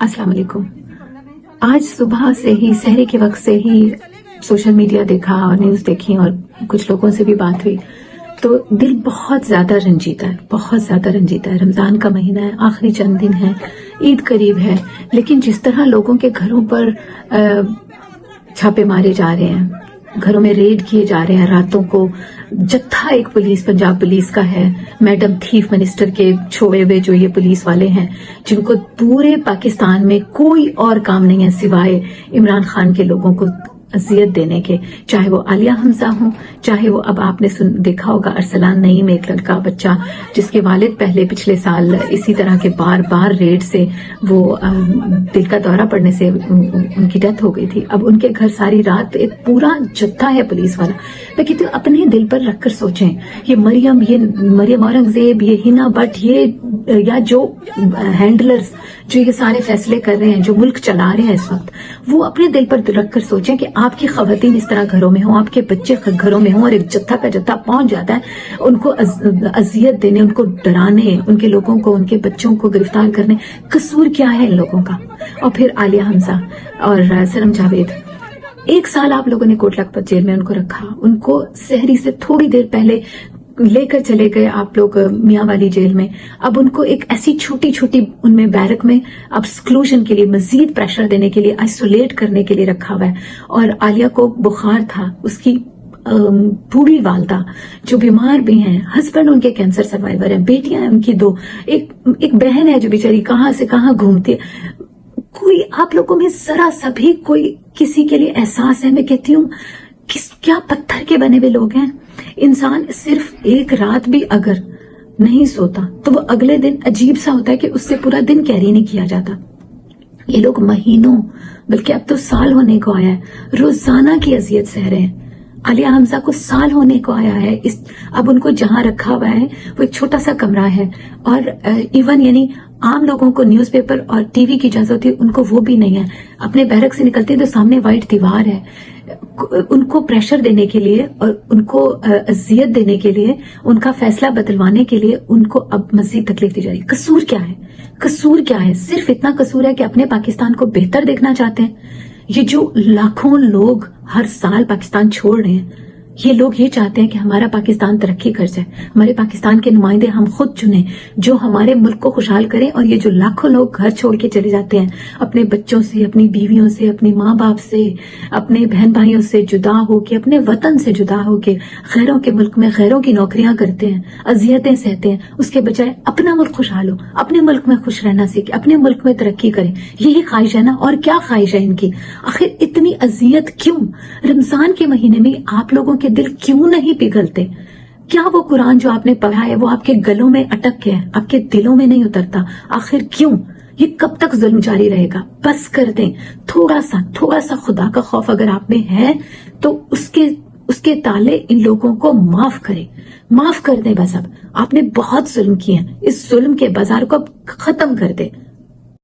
अस्सलाम वालेकुम। आज सुबह से ही सहरी के वक्त से ही सोशल मीडिया देखा और न्यूज देखी और कुछ लोगों से भी बात हुई तो दिल बहुत ज्यादा रंजीता है, बहुत ज्यादा रंजीता है। रमजान का महीना है, आखिरी चंद दिन है, ईद करीब है, लेकिन जिस तरह लोगों के घरों पर छापे मारे जा रहे हैं, घरों में रेड किए जा रहे हैं रातों को, जत्था एक पुलिस, पंजाब पुलिस का है, मैडम चीफ मिनिस्टर के छोड़े हुए जो ये पुलिस वाले हैं जिनको पूरे पाकिस्तान में कोई और काम नहीं है सिवाय इमरान खान के लोगों को अजियत देने के, चाहे वो आलिया हमजा हो, चाहे वो अब आपने देखा होगा अरसलान नईम, एक लड़का बच्चा जिसके वालिद पहले पिछले साल इसी तरह के बार बार रेड से वो दिल का दौरा पड़ने से उनकी डेथ हो गई थी। अब उनके घर सारी रात एक पूरा जत्था है पुलिस वाला। मैं कहती हूँ अपने दिल पर रखकर सोचें, ये मरियम औरंगजेब, ये हिना भट्ट, ये या जो हैंडलर्स जो ये सारे फैसले कर रहे हैं, जो मुल्क चला रहे हैं इस वक्त, वो अपने दिल पर रखकर सोचें कि आपकी खवातीन इस तरह घरों में हो, आपके बच्चे घरों में हो और एक जत्था का जत्था पहुंच जाता है उनको अजियत देने, उनको डराने, उनके लोगों को, उनके बच्चों को गिरफ्तार करने। कसूर क्या है इन लोगों का? और फिर आलिया हमजा और सनम जावेद, 1 साल आप लोगों ने कोट लखपत जेल में उनको रखा, उनको सहरी से थोड़ी देर पहले लेकर चले गए आप लोग मियां वाली जेल में। अब उनको एक ऐसी छोटी छोटी उनमें बैरक में अब एक्सक्लूजन के लिए, मजीद प्रेशर देने के लिए, आइसोलेट करने के लिए रखा हुआ है। और आलिया को बुखार था, उसकी पूरी वालदा जो बीमार भी हैं, हस्बैंड उनके कैंसर सर्वाइवर हैं, बेटियां हैं उनकी 2, एक बहन है जो बेचारी कहां से कहां घूमती है। कोई आप लोगों में जरा सा भी कोई किसी के लिए एहसास है? मैं कहती हूँ क्या पत्थर के बने हुए लोग हैं। इंसान सिर्फ एक रात भी अगर नहीं सोता तो वो अगले दिन अजीब सा होता है कि उससे पूरा दिन कैरी नहीं किया जाता। ये लोग महीनों, बल्कि अब तो साल होने को आया है, रोजाना की अजियत सह रहे हैं। आलिया हमजा को साल होने को आया है। अब उनको जहां रखा हुआ है वो एक छोटा सा कमरा है और इवन यानी आम लोगों को न्यूज़पेपर और टीवी की इजाजत होती है, उनको वो भी नहीं है। अपने बैरक से निकलते हैं तो सामने व्हाइट दीवार है। उनको प्रेशर देने के लिए और उनको अजियत देने के लिए, उनका फैसला बदलवाने के लिए उनको अब मजीद तकलीफ दी जा रही है। कसूर क्या है? कसूर क्या है? सिर्फ इतना कसूर है कि अपने पाकिस्तान को बेहतर देखना चाहते हैं। ये जो लाखों लोग हर साल पाकिस्तान छोड़ रहे हैं, ये लोग ये चाहते हैं कि हमारा पाकिस्तान तरक्की कर जाए, हमारे पाकिस्तान के नुमाइंदे हम खुद चुने जो हमारे मुल्क को खुशहाल करें। और ये जो लाखों लोग घर छोड़ के चले जाते हैं, अपने बच्चों से, अपनी बीवियों से, अपने माँ बाप से, अपने बहन भाइयों से जुदा होके, अपने वतन से जुदा होके गैरों के मुल्क में गैरों की नौकरियां करते हैं, अजियतें सहते हैं, उसके बजाय अपना मुल्क खुशहाल हो, अपने मुल्क में खुश रहना सीखे, अपने मुल्क में तरक्की करें। यही ख्वाहिश है ना? और क्या ख्वाहिश है इनकी? आखिर इतनी अजियत क्यों? रमजान के महीने में आप लोगों के दिल क्यों नहीं पिघलते? क्या वो कुरान जो आपने पढ़ा है वो आपके गलों में अटक गया है, आपके दिलों में नहीं उतरता? आखिर क्यों? ये कब तक जुल्म जारी रहेगा? बस कर दें। थोड़ा सा खुदा का खौफ अगर आप में है तो उसके ताले इन लोगों को माफ करें, माफ कर दें। बस अब आपने बहुत जुल्म किए हैं, इस जुल्म के बाजार को अब खत्म कर दें।